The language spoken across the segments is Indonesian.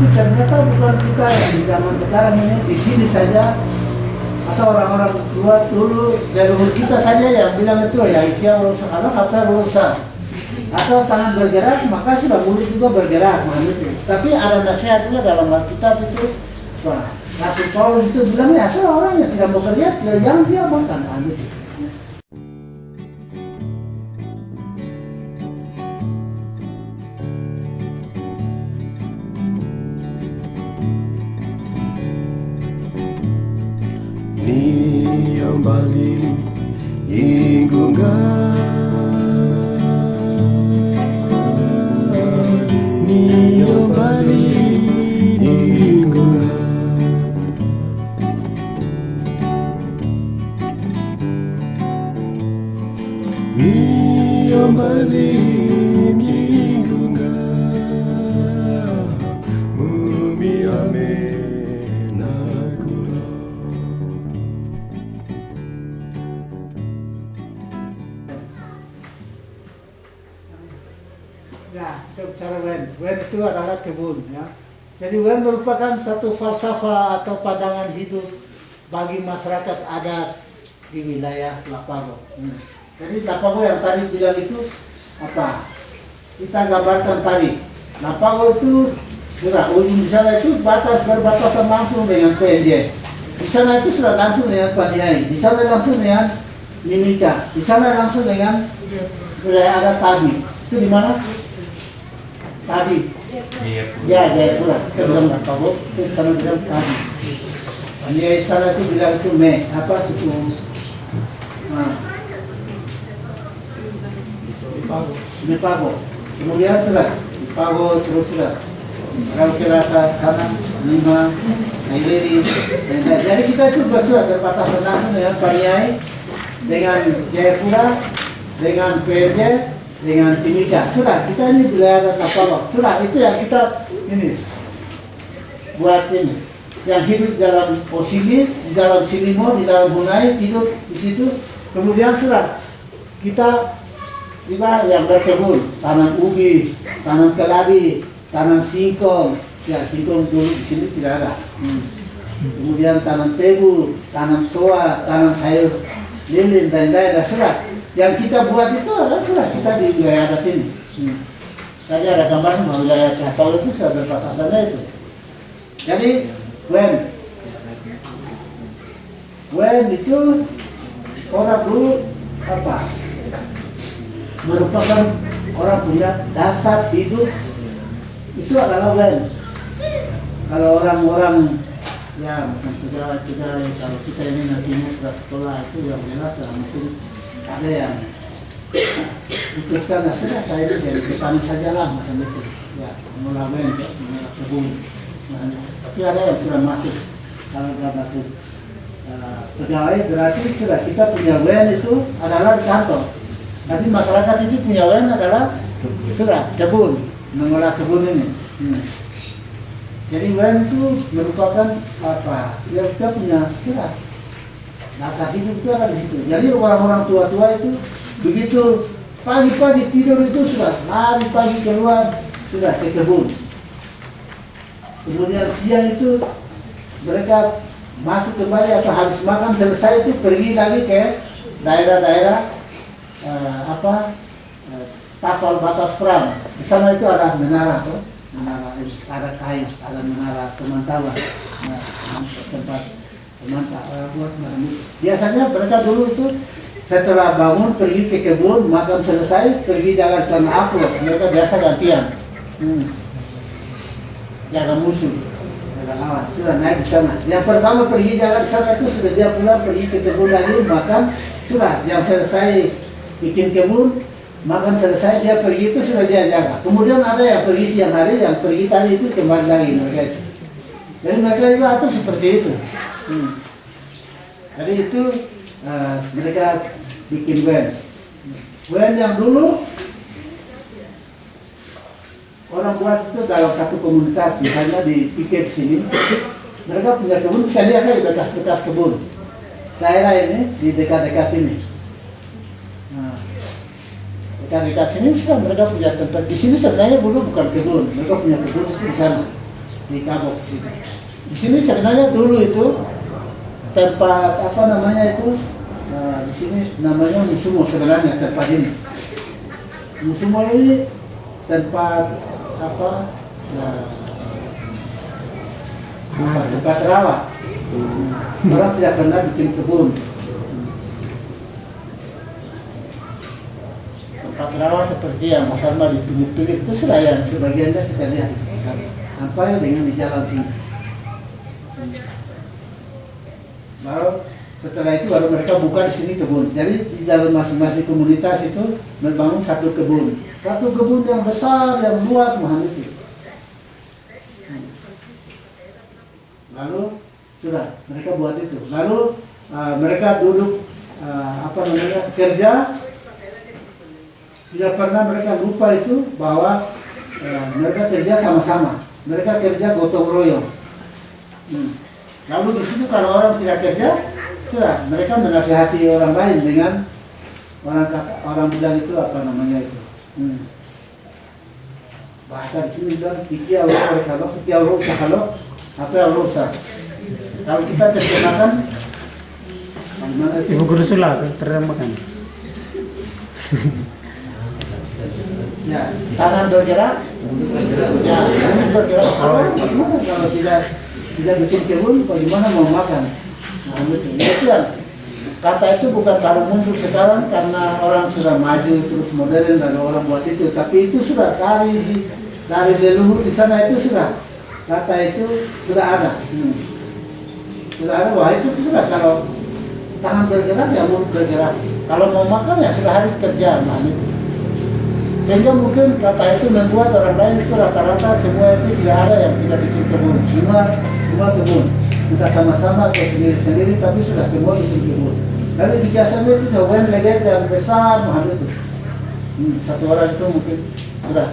itu ternyata bukan kita yang di zaman sekarang ini di sini saja, atau orang-orang tua dulu leluhur kita saja yang bilang itu ya itu yang rusak apa rusak, atau tangan bergerak maka sudah mulut juga bergerak itu. Tapi ada nasihat juga dalam Alkitab itu, wah, Rasul Paulus itu bilang ya orang yang tidak mau kerja ya jangan dia makan itu. Niambali ingunga Niambali ingunga Niambali ingunga Mumi ame Ya, kita bicara wen. Wen itu adalah kebun, ya. Jadi wen merupakan satu falsafah atau pandangan hidup bagi masyarakat adat di wilayah Lapago. Jadi Lapago yang tadi bilang itu apa? Kita gambarkan tadi. Lapago itu sudah ujung di sana itu berbatasan langsung dengan PNJ. Di sana itu sudah langsung dengan Paniai. Di sana langsung dengan Mimika. Di sana langsung dengan wilayah adat Tabi. Itu di mana? Tadi, ya Jayapura, kita bilang Lapago, itu sana bilang Tadi. Dia sana itu bilang itu apa suku Lipago. Kemudian sudah Lipago terus sudah. Kalau kita sana Lima, Nailiri, jadi kita itu sudah berbatasan langsung dengan Paniai, dengan Jayapura, dengan PRJ, dengan Timika. Sudah, kita ini wilayah Lapago. Sudah, itu yang kita ini buat ini. Yang hidup dalam Osili, di dalam Silimo, di dalam Hunai, hidup di situ. Kemudian sudah, kita yang berkebun, tanam ubi, tanam keladi, tanam singkong. Ya, singkong dulu di sini tidak ada. Kemudian tanam tebu, tanam soa, tanam sayur lilin dan lain-lain. Sudah. Yang kita buat itu adalah sudah kita di wilayah adat ini. Tadi ada gambar wilayah Kasau itu sudah berbatasannya itu. Jadi Wen itu orang dulu apa? Merupakan orang punya dasar hidup itu adalah Wen. Kalau orang-orang ya misalnya pejabat kalau kita ini nantinya sudah sekolah itu yang jelas mungkin ada yang putuskan sudah saya itu dari petani saja lah macam itu ya mengolah kebun. Tapi ada yang sudah masuk, kalau sudah masuk pegawai berarti sudah kita punya wen itu adalah di kantor. Tapi masyarakat itu punya wen adalah sudah kebun, mengolah kebun ini. Jadi wen itu merupakan apa? Ya kita punya sudah dasar hidup itu ada di situ. Jadi orang-orang tua-tua itu begitu pagi-pagi tidur itu sudah lari pagi keluar sudah ke kebun. Kemudian siang itu mereka masuk kembali atau habis makan selesai itu pergi lagi ke daerah-daerah tapal batas perang. Di sana itu ada menara, ada kayu, ada menara pemantauan, tempat buat biasanya mereka dulu itu setelah bangun pergi ke kebun, makan selesai pergi jalan sana aplos. Mereka biasa gantian jaga musuh, jaga lawan. Sudah naik di sana. Yang pertama pergi jalan sana itu sudah dia pulang pergi ke kebun lagi makan. Sudah yang selesai bikin kebun makan selesai dia pergi itu sudah dia jaga. Kemudian ada yang pergi siang hari, yang pergi tadi itu kembali lagi mereka itu. Jadi mereka juga atur seperti itu. Jadi itu mereka bikin wen. Wen yang dulu orang buat itu dalam satu komunitas, misalnya di Piket sini, mereka punya kebun, bisa lihat saja bekas-bekas kebun. Daerah ini di dekat-dekat ini. Nah, dekat-dekat sini sudah mereka punya tempat. Di sini sebenarnya dulu bukan kebun, mereka punya kebun di sana. di Kabok sini. Di sini sebenarnya dulu itu tempat apa namanya itu, di sini namanya Musumo sebenarnya tempat ini. Musumo ini tempat apa? Tempat rawa. Orang tidak pernah bikin kebun. Tempat rawa seperti yang Mas Arma di pinggir-pinggir itu sudah yang sebagiannya kita lihat sampai dengan di jalan sini. Baru setelah itu baru mereka buka di sini kebun. Jadi di dalam masing-masing komunitas itu membangun satu kebun yang besar, yang luas Muhammad itu. Lalu sudah mereka buat itu. Lalu mereka duduk kerja. Tidak pernah mereka lupa itu bahwa mereka kerja sama-sama. Mereka kerja gotong royong. Lalu di situ kalau orang tidak kerja, sudah mereka menasihati orang lain dengan orang bilang itu apa namanya itu. Bahasa di sini bilang pikir kalau apa yang rusak. Kalau kita terjemahkan, bagaimana itu? Ibu guru sulah terjemahkan. Ya, tangan bergerak. Ya, tangan bergerak. Kalau tidak bikin kebun, bagaimana mau makan? Nah, itu yang kata itu bukan baru muncul sekarang karena orang sudah maju terus modern dan orang buat itu, tapi itu sudah dari leluhur di sana itu sudah kata itu sudah ada. Sudah ada, wah itu sudah kalau tangan bergerak ya mulut bergerak. Kalau mau makan ya sudah harus kerja, nah itu. Sehingga mungkin kata itu membuat orang lain itu rata-rata semua itu tidak ada yang tidak bikin kebun. Semua kebun. Kita sama-sama atau sendiri-sendiri tapi sudah semua bikin kebun. Lalu biasanya itu jawaban legenda yang besar mahal itu. Satu orang itu mungkin sudah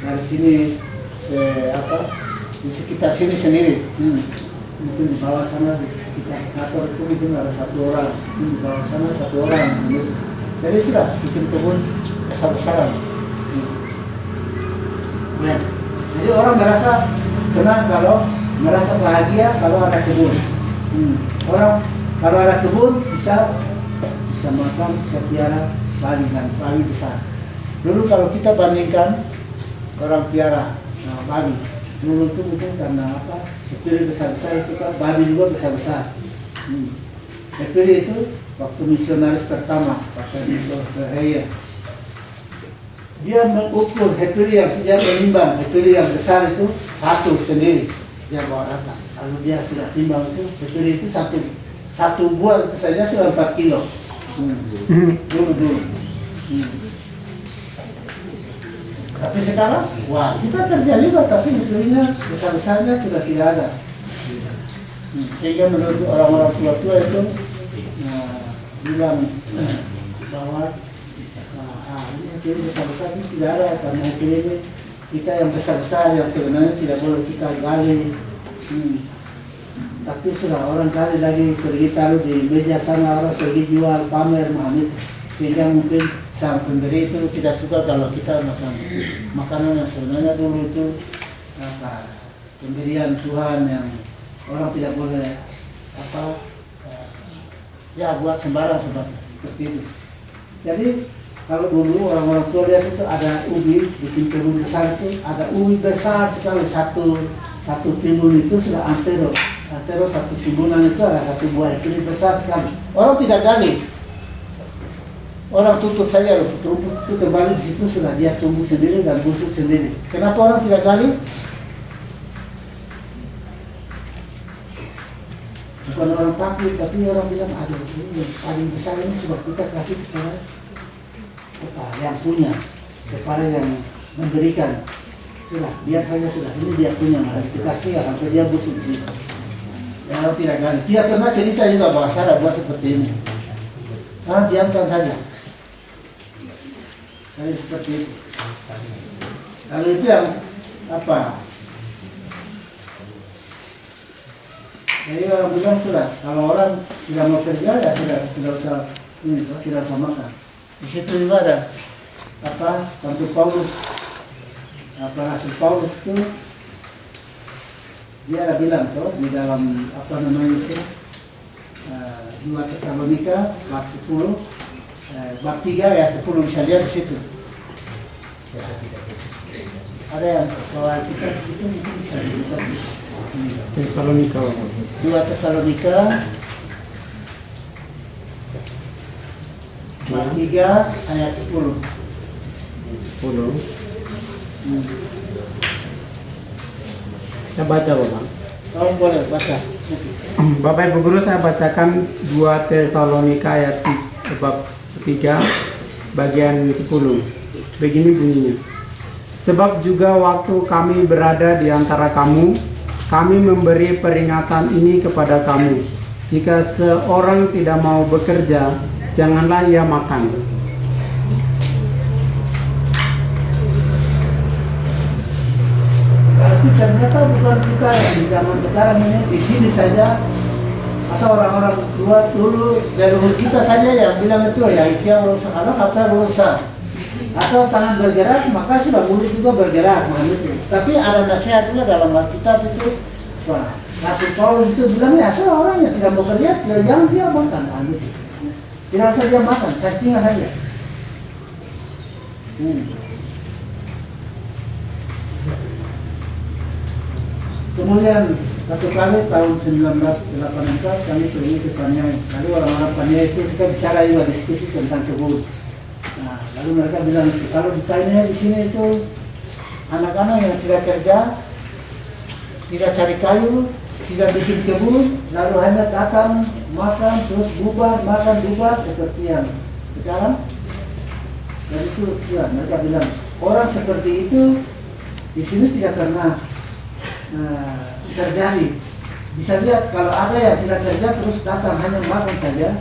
dari sini di sekitar sini sendiri. Mungkin di bawah sana di sekitar kantor itu mungkin ada satu orang. Di bawah sana satu orang. Jadi sudah bikin kebun besar-besaran. Ya. Jadi orang merasa senang merasa bahagia kalau ada kebun. Orang kalau ada kebun bisa makan, bisa piara babi dan babi besar. Dulu kalau kita bandingkan orang piara babi, dulu itu mungkin karena apa? Kepiri besar-besar itu kan babi juga besar-besar. Kepiri itu waktu misionaris pertama, waktu di Korea. Dia mengukur hepiri yang sudah menimbang, hepiri yang besar itu satu sendiri dia bawa datang. Kalau dia sudah timbang itu hepiri itu satu buah itu saja sudah 4 kilo. Dulu. Tapi sekarang, wah kita kerja juga tapi hepirinya besar-besarnya sudah tidak ada. Sehingga menurut orang-orang tua-tua itu bilang bahwa ini besar-besar ini tidak ada karena ini kita yang besar-besar yang sebenarnya tidak boleh kita gali. Tapi sudah orang kali lagi pergi taruh di meja sana, orang pergi jual pamer mahal itu. Sehingga mungkin sang pemberi itu tidak suka kalau kita makan makanan yang sebenarnya dulu itu pemberian Tuhan yang orang tidak boleh buat sembarang seperti itu. Jadi kalau dulu orang-orang tua lihat itu ada ubi, bikin kebun besar itu ada ubi besar sekali, satu timbun itu sudah antero satu timbunan itu ada satu buah itu besar sekali. Orang tidak gali, orang tutup saja, rumput itu kembali di situ sudah dia tumbuh sendiri dan busuk sendiri. Kenapa orang tidak gali? Bukan orang takut, tapi orang bilang aduh ini paling besar ini sebab kita kasih kepada yang punya, kepada yang memberikan. Sudah, biar saja sudah, ini dia punya, malah dikasih sampai dia busuk di situ. Yang orang tidak gali. Dia pernah cerita juga bahwa saya buat seperti ini. Orang diamkan saja. Jadi seperti itu. Kalau itu yang apa? Jadi orang bilang sudah, kalau orang tidak mau kerja ya tidak usah makan. Di situ juga ada Santo Paulus, Rasul Paulus itu dia ada bilang tuh di dalam apa namanya itu 2 Tesalonika bab 10 bab 3 ayat 10 bisa lihat di situ. Ada yang kalau kita di situ mungkin bisa dilihat. Tesalonika. 2 Tesalonika bab 3 ayat 10. 10. Saya baca Bapak. Kamu boleh baca. Bapak Ibu Guru, saya bacakan 2 Tesalonika ayat bab 3 bagian 10. Begini bunyinya. Sebab juga waktu kami berada di antara kamu, kami memberi peringatan ini kepada kamu. Jika seorang tidak mau bekerja, janganlah ia makan. Berarti ternyata bukan kita yang di zaman sekarang ini di sini saja, atau orang-orang tua dulu leluhur kita saja yang bilang itu ya ikhya rusak anak apa rusak atau tangan bergerak maka sudah murid juga bergerak begitu. Tapi ada nasihat juga dalam Alkitab itu, wah, Rasul Paulus itu bilang ya orang yang tidak mau kerja ya jangan dia makan gitu. Tidak usah dia makan, kasih tinggal saja. Kemudian satu kali tahun 1984 kami pergi ke Paniai. Lalu orang-orang Paniai itu kita bicara juga diskusi tentang kebun. Nah, lalu mereka bilang kalau di Paniai di sini itu anak-anak yang tidak kerja, tidak cari kayu, tidak bikin kebun, lalu hanya datang makan terus bubar makan bubar seperti yang sekarang. Dan itu ya, mereka bilang orang seperti itu di sini tidak pernah terjadi. Bisa lihat kalau ada yang tidak kerja terus datang hanya makan saja,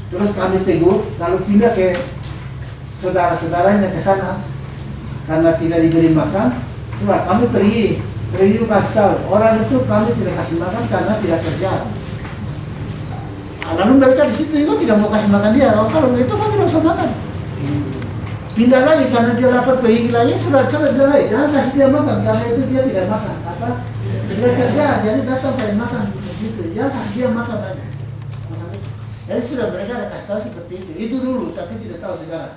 terus kami tegur, lalu pindah ke saudara-saudaranya ke sana karena tidak diberi makan. Coba kami pergi kasih tahu orang itu kami tidak kasih makan karena tidak kerja. Lalu mereka di situ juga tidak mau kasih makan dia. Kalau itu kan tidak usah makan. Pindah lagi karena dia lapar pergi lagi sudah bilang lagi jangan kasih dia makan karena itu dia tidak makan apa tidak kerja jadi datang saya makan di situ jangan kasih dia makan lagi. Jadi sudah mereka ada kasih tahu seperti itu dulu tapi tidak tahu sekarang.